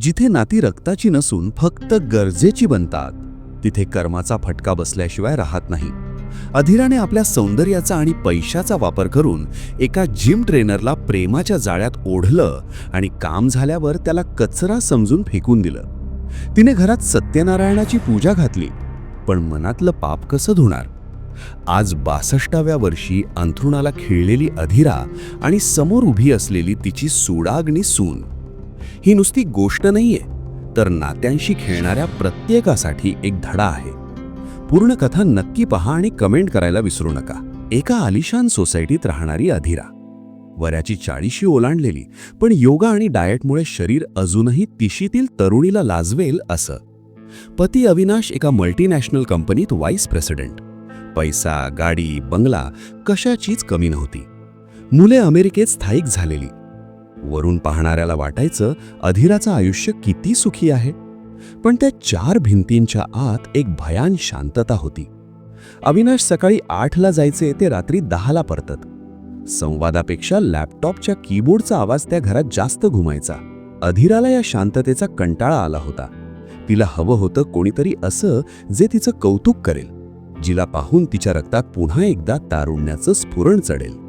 जिथे नाती रक्ताची नसून फक्त गरजेची बनतात, तिथे कर्माचा फटका बसल्याशिवाय राहत नाही. अधीराने आपल्या सौंदर्याचा आणि पैशाचा वापर करून एका जिम ट्रेनरला प्रेमाच्या जाळ्यात ओढलं आणि काम झाल्यावर त्याला कचरा समजून फेकून दिलं. तिने घरात सत्यनारायणाची पूजा घातली, पण मनातलं पाप कसं धुणार? आज 62व्या वर्षी अंथरुणाला खिळलेली अधीरा आणि समोर उभी असलेली तिची सुडाग्नी सून. ही नुसती गोष्ट नाहीये, तर नात्यांशी खेळणाऱ्या प्रत्येकासाठी एक धडा आहे. पूर्ण कथा नक्की पहा आणि कमेंट करायला विसरू नका. एका आलिशान सोसायटीत राहणारी अधीरा, वयाची 40शी ओलांडलेली, पण योगा आणि डाएटमुळे शरीर अजूनही 30तील तरुणीला लाजवेल असं. पती अविनाश एका मल्टीनॅशनल कंपनीत व्हाईस प्रेसिडेंट. पैसा, गाडी, बंगला कशाचीच कमी नव्हती. मुले अमेरिकेत स्थायिक झालेली. वरून पाहणाऱ्याला वाटायचं अधीराचं आयुष्य किती सुखी आहे, पण त्या 4 भिंतींच्या आत एक भयान शांतता होती. अविनाश सकाळी 8ला जायचे ते रात्री 10ला परतत. संवादापेक्षा लॅपटॉपच्या कीबोर्डचा आवाज त्या घरात जास्त घुमायचा. अधीराला या शांततेचा कंटाळा आला होता. तिला हवं होतं कोणीतरी असं जे तिचं कौतुक करेल, जिला पाहून तिच्या रक्तात पुन्हा एकदा तारुण्याचं स्फुरण चढेल.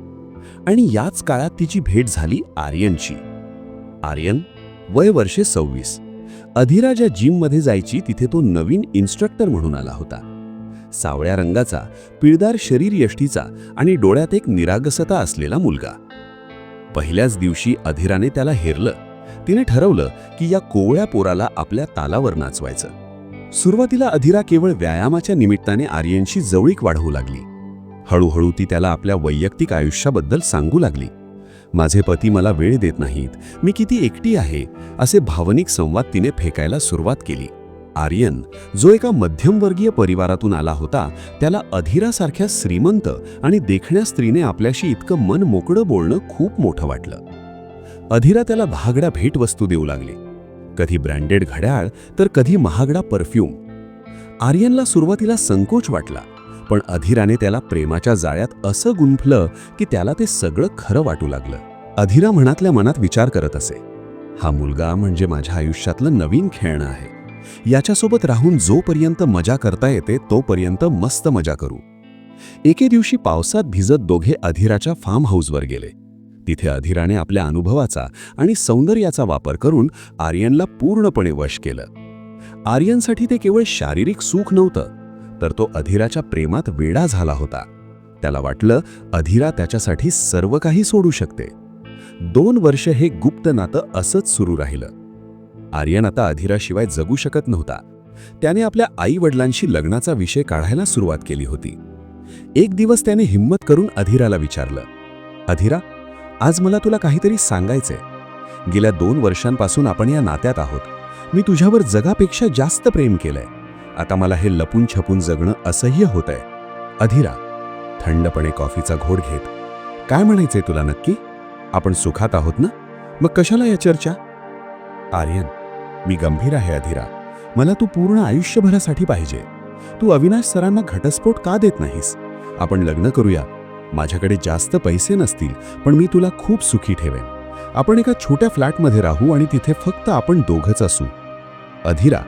आणि याच काळात तिची भेट झाली आर्यनची. आर्यन, वय वर्षे 26. अधीरा ज्या जिममध्ये जायची तिथे तो नवीन इन्स्ट्रक्टर म्हणून आला होता. सावळ्या रंगाचा, पिळदार शरीर यष्टीचा आणि डोळ्यात एक निरागसता असलेला मुलगा. पहिल्याच दिवशी अधीराने त्याला हेरलं. तिने ठरवलं की या कोवळ्या पोराला आपल्या तालावर नाचवायचं. सुरुवातीला अधीरा केवळ व्यायामाच्या निमित्ताने आर्यनशी जवळीक वाढवू लागली. हळूहळू ती त्याला आपल्या वैयक्तिक आयुष्याबद्दल सांगू लागली. माझे पती मला वेळ देत नाहीत, मी किती एकटी आहे, असे भावनिक संवाद तिने फेकायला सुरुवात केली. आर्यन, जो एका मध्यमवर्गीय परिवारातून आला होता, त्याला अधीरासारख्या श्रीमंत आणि देखण्या स्त्रीने आपल्याशी इतकं मन मोकळं बोलणं खूप मोठं वाटलं. अधीरा त्याला महागड्या भेटवस्तू देऊ लागली, कधी ब्रँडेड घड्याळ तर कधी महागडा परफ्यूम. आर्यनला सुरुवातीला संकोच वाटला, पण अधीराने त्याला प्रेमाच्या जाळ्यात असं गुंफलं की त्याला ते सगळं खरं वाटू लागलं. अधीरा मनातल्या मनात विचार करत असे, हा मुलगा म्हणजे माझ्या आयुष्यातलं नवीन खेळणं आहे. याच्यासोबत राहून जोपर्यंत मजा करता येते तोपर्यंत मस्त मजा करू. एके दिवशी पावसात भिजत दोघे अधीराच्या फार्म हाऊसवर गेले. तिथे अधीराने आपल्या अनुभवाचा आणि सौंदर्याचा वापर करून आर्यनला पूर्णपणे वश केलं. आर्यनसाठी ते केवळ शारीरिक सुख नव्हतं, तर तो अधीराच्या प्रेमात वेडा झाला होता. त्याला वाटलं अधीरा त्याच्यासाठी सर्व काही सोडू शकते. 2 वर्ष हे गुप्त नातं असंच सुरू राहिलं. आर्यन आता अधीराशिवाय जगू शकत नव्हता. त्याने आपल्या आई-वडिलांशी लग्नाचा विषय काढायला सुरुवात केली होती. एक दिवस त्याने हिम्मत करून अधीराला विचारलं, अधीरा, आज मला तुला काहीतरी सांगायचंय. गेल्या 2 वर्षांपासून आपण या नात्यात आहोत. मी तुझ्यावर जगापेक्षा जास्त प्रेम केलंय. आता मला हे लपून छपून जगणं असह्य होतंय. अधीरा, थंडपणे कॉफीचा घोट घेत, काय म्हणायचंय तुला नक्की? आपण सुखात आहोत ना? मग कशाला या चर्चा? आर्यन, मी गंभीर आहे अधीरा. मला तू पूर्ण आयुष्यभरासाठी पाहिजे. तू अविनाश सरांना घटस्फोट का देत नाहीस? आपण लग्न करूया. माझ्याकडे जास्त पैसे नसतील, पण मी तुला खूप सुखी ठेवेन. आपण एका छोट्या फ्लॅटमध्ये राहू आणि तिथे फक्त आपण दोघंच असू. अधीरा,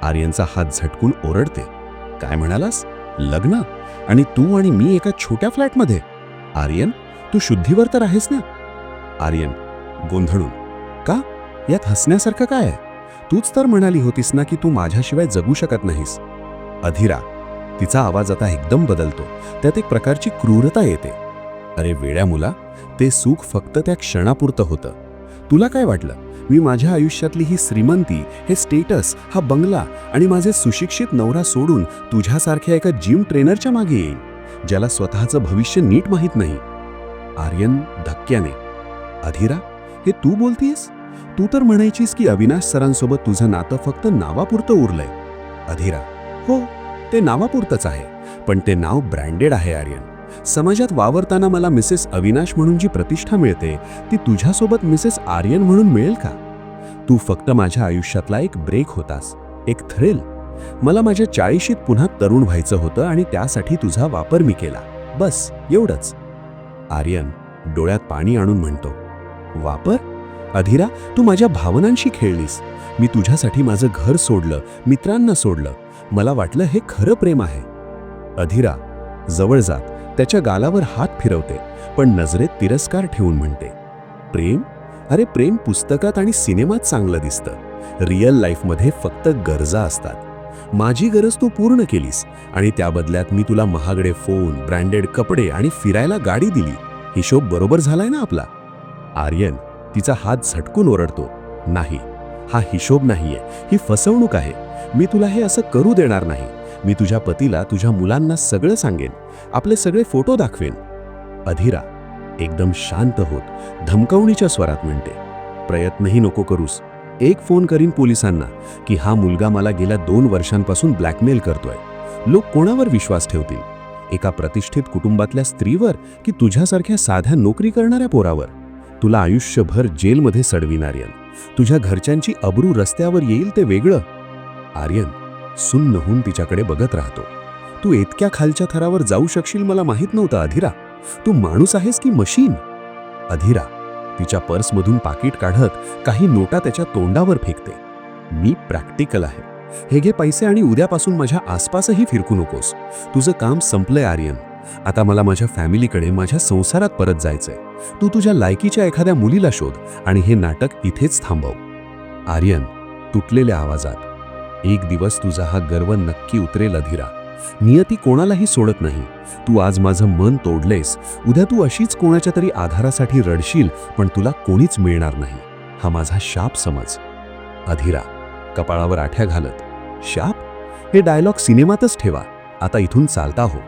आर्यनचा हात झटकून ओरडते, काय म्हणालास? लग्न? आणि तू आणि मी एका छोट्या फ्लॅटमध्ये? आर्यन, तू शुद्धीवर तर आहेस ना? आर्यन, गोंधळून, का? यात हसण्यासारखं काय आहे? तूच तर म्हणाली होतीस ना की तू माझ्याशिवाय जगू शकत नाहीस. अधीरा, तिचा आवाज आता एकदम बदलतो. त्यात एक प्रकारची क्रूरता येते. अरे वेड्या मुला, ते सुख फक्त त्या क्षणापुरतं होतं. तुला काय वाटलं मी माझ्या आयुष्यातली ही श्रीमंती, हे स्टेटस, हा बंगला आणि माझे सुशिक्षित नवरा सोडून तुझ्यासारख्या एका जिम ट्रेनरच्या मागे येईन, ज्याला स्वतःचं भविष्य नीट माहीत नाही? आर्यन धक्क्याने, अधीरा, हे तू बोलतीयस? तू तर म्हणायचीस की अविनाश सरांसोबत तुझं नातं फक्त नावापुरतं उरलंय. अधीरा, हो, ते नावापुरतंच आहे, पण ते नाव ब्रँडेड आहे आर्यन. समाजात वावरताना मला मिसेस अविनाश म्हणून जी प्रतिष्ठा मिळते ती तुझ्यासोबत मिसेस आर्यन म्हणून मिळेल का? तू फक्त माझ्या आयुष्यातला एक ब्रेक होतास, एक थ्रिल. मला माझ्या 40शीत पुन्हा तरुण व्हायचं होतं आणि त्यासाठी तुझा वापर मी केला, बस एवढंच. आर्यन डोळ्यात पाणी आणून म्हणतो, वापर? अधिरा, तू माझ्या भावनांशी खेळलीस. मी तुझ्यासाठी माझं घर सोडलं, मित्रांना सोडलं. मला वाटलं हे खरं प्रेम आहे. अधिरा जवळ जात त्याच्या गालावर हात फिरवते, पण नजरेत तिरस्कार ठेवून म्हणते, प्रेम? अरे प्रेम पुस्तकात आणि सिनेमात चांगलं दिसतं. रिअल लाईफमध्ये फक्त गरजा असतात. माझी गरज तू पूर्ण केलीस आणि त्या बदल्यात मी तुला महागडे फोन, ब्रँडेड कपडे आणि फिरायला गाडी दिली. हिशोब बरोबर झालाय ना आपला? आर्यन तिचा हात झटकून ओरडतो, नाही, हा हिशोब नाहीये, ही फसवणूक आहे. मी तुला हे असं करू देणार नाही. मी तुझ्या पतीला, तुझ्या मुलांना सगळं सांगेन, आपले सगळे फोटो दाखवेन. अधिरा एकदम शांत होत धमकावणीच्या स्वरात म्हणते, प्रयत्नही नको करूस. एक फोन करीन पोलिसांना की हा मुलगा मला गेल्या 2 वर्षांपासून ब्लॅकमेल करतोय. लोक कोणावर विश्वास ठेवतील? एका प्रतिष्ठित कुटुंबातल्या स्त्रीवर की तुझ्यासारख्या साध्या नोकरी करणाऱ्या पोरावर? तुला आयुष्यभर जेलमध्ये सडवीन आर्यन. तुझ्या घरच्यांची अब्रू रस्त्यावर येईल ते वेगळं. आर्यन सुन्न होऊन तिच्याकडे बघत राहतो. तू इतक्या खालच्या थरावर जाऊ शकशील मला माहीत नव्हतं अधिरा. तू माणूस आहेस की मशीन? अधिरा तिच्या पर्समधून पाकिट काढत काही नोटा त्याच्या तोंडावर फेकते. मी प्रॅक्टिकल आहे. हे घे पैसे आणि उद्यापासून माझ्या आसपासही फिरकू नकोस. तुझं काम संपलंय आर्यन. आता मला माझ्या फॅमिलीकडे, माझ्या संसारात परत जायचंय. तू तुझ्या लायकीच्या एखाद्या मुलीला शोध आणि हे नाटक इथेच थांबव. आर्यन तुटलेल्या आवाजात, एक दिवस तुझा हा गर्व नक्की उतरेल अधिरा. नियती कोणालाही सोडत नाही. तू आज माझं मन तोडलेस, उद्या तू अशीच कोणाच्या तरी आधारासाठी रडशील, पण तुला कोणीच मिळणार नाही. हा माझा शाप समज. अधिरा कपाळावर आठ्या घालत, शाप? हे डायलॉग सिनेमातच ठेवा. आता इथून चालता हो.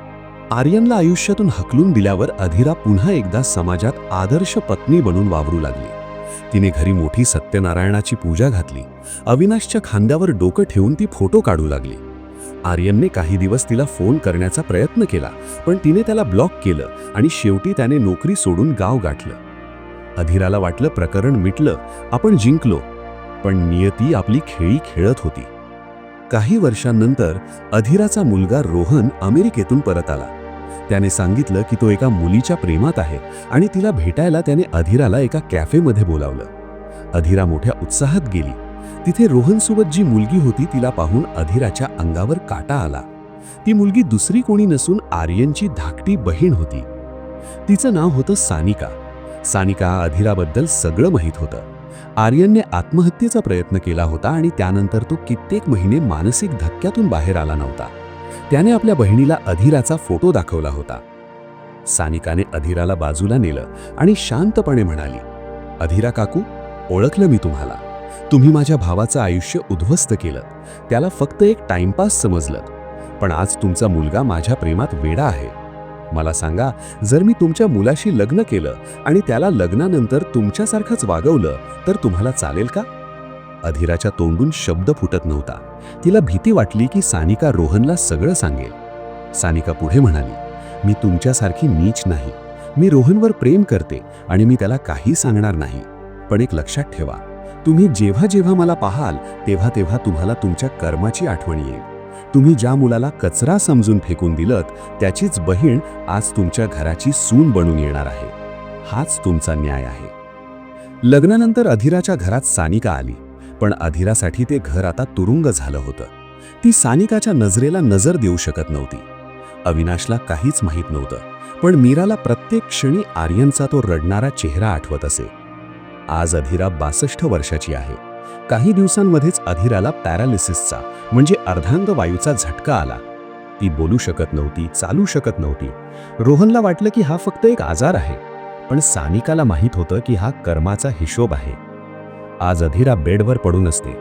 आर्यनला आयुष्यातून हकलून दिल्यावर अधिरा पुन्हा एकदा समाजात आदर्श पत्नी बनून वावरू लागली. तिने घरी मोठी सत्यनारायणाची पूजा घातली. अविनाशच्या खांद्यावर डोकं ठेवून ती फोटो काढू लागली. आर्यनने काही दिवस तिला फोन करण्याचा प्रयत्न केला, पण तिने त्याला ब्लॉक केलं आणि शेवटी त्याने नोकरी सोडून गाव गाठलं. अधिराला वाटलं प्रकरण मिटलं, आपण जिंकलो. पण नियती आपली खेळी खेळत होती. काही वर्षांनंतर अधिराचा मुलगा रोहन अमेरिकेतून परत आला. त्याने सांगितलं की तो एका मुलीच्या प्रेमात आहे आणि तिला भेटायला त्याने अधिराला एका कॅफेमध्ये बोलावलं. अधिरा मोठ्या उत्साहात गेली. तिथे रोहनसोबत जी मुलगी होती तिला पाहून अधिराच्या अंगावर काटा आला. ती मुलगी दुसरी कोणी नसून आर्यनची धाकटी बहीण होती. तिचं नाव होतं सानिका. सानिका अधिराबद्दल सगळं माहीत होतं. आर्यनने आत्महत्येचा प्रयत्न केला होता आणि त्यानंतर तो कित्येक महिने मानसिक धक्क्यातून बाहेर आला नव्हता. त्याने आपल्या बहिणीला अधिराचा फोटो दाखवला होता. सानिकाने अधिराला बाजूला नेलं आणि शांतपणे म्हणाली, अधिरा काकू, ओळखलं मी तुम्हाला. तुम्ही माझ्या भावाचं आयुष्य उद्ध्वस्त केलं. त्याला फक्त एक टाइमपास समजलं. पण आज तुमचा मुलगा माझ्या प्रेमात वेडा आहे. मला सांगा, जर मी तुमच्या मुलाशी लग्न केलं आणि त्याला लग्नानंतर तुमच्यासारखंच वागवलं तर तुम्हाला चालेल का? अधिराच्या तोंडून शब्द फुटत नव्हता. तिला भीती वाटली की सानिका रोहनला सगळं सांगेल. सानिका पुढे म्हणाली, मी तुमच्यासारखी नीच नाही. मी रोहनवर प्रेम करते आणि मी त्याला काही सांगणार नाही. पण एक लक्षात ठेवा, तुम्ही जेव्हा जेव्हा मला पाहाल तेव्हा तेव्हा तुम्हाला तुमच्या कर्माची आठवण येईल. तुम्ही ज्या मुलाला कचरा समजून फेकून दिलत त्याचीच बहीण आज तुमच्या घराची सून बनून येणार आहे. हाच तुमचा न्याय आहे. लग्नानंतर अधिराच्या घरात सानिका आली, पण अधिरासाठी ते घर आता तुरुंग झालं होतं. ती सानिकाच्या नजरेला नजर देऊ शकत नव्हती. अविनाशला काहीच माहीत नव्हतं, पण मीराला प्रत्येक क्षणी आर्यनचा तो रडणारा चेहरा आठवत असे. आज अधिरा 62 वर्षाची आहे. काही दिवसांमध्येच अधिराला पॅरालिसिसचा म्हणजे अर्धांग वायूचा झटका आला. ती बोलू शकत नव्हती, चालू शकत नव्हती. रोहनला वाटलं की हा फक्त एक आजार आहे, पण सानिकाला माहीत होतं की हा कर्माचा हिशोब आहे. आज अधिरा बेडवर पडून असते.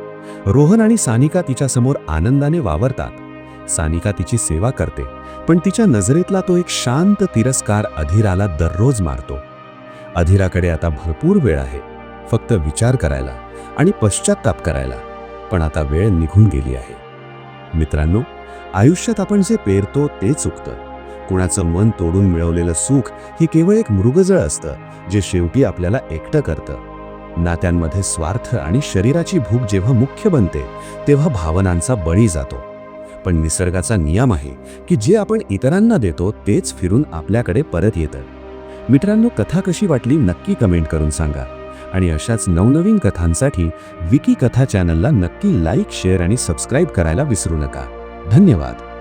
रोहन आणि सानिका तिच्यासमोर आनंदाने वावरतात. सानिका तिची सेवा करते, पण तिच्या नजरेतला तो एक शांत तिरस्कार अधिराला दररोज मारतो. अधिराकडे आता भरपूर वेळ आहे, फक्त विचार करायला आणि पश्चात्ताप करायला. पण आता वेळ निघून गेली आहे. मित्रांनो, आयुष्यात आपण जे पेरतो ते चुकतं. कुणाचं मन तोडून मिळवलेलं सुख हे केवळ एक मृगजळ असतं, जे शेवटी आपल्याला एकटं करतं. नात्यांमध्ये स्वार्थ आणि शरीराची भूक जेव्हा मुख्य बनते तेव्हा भावनांचा बळी जातो. पण निसर्गाचा नियम आहे की जे आपण इतरांना देतो तेच फिरून आपल्याकडे परत येतं. मित्रांनो, कथा कशी वाटली नक्की कमेंट करून सांगा. आणि अशाच नवनवीन कथांसाठी विकी कथा चॅनलला नक्की लाईक, शेअर आणि सबस्क्राईब करायला विसरू नका. धन्यवाद.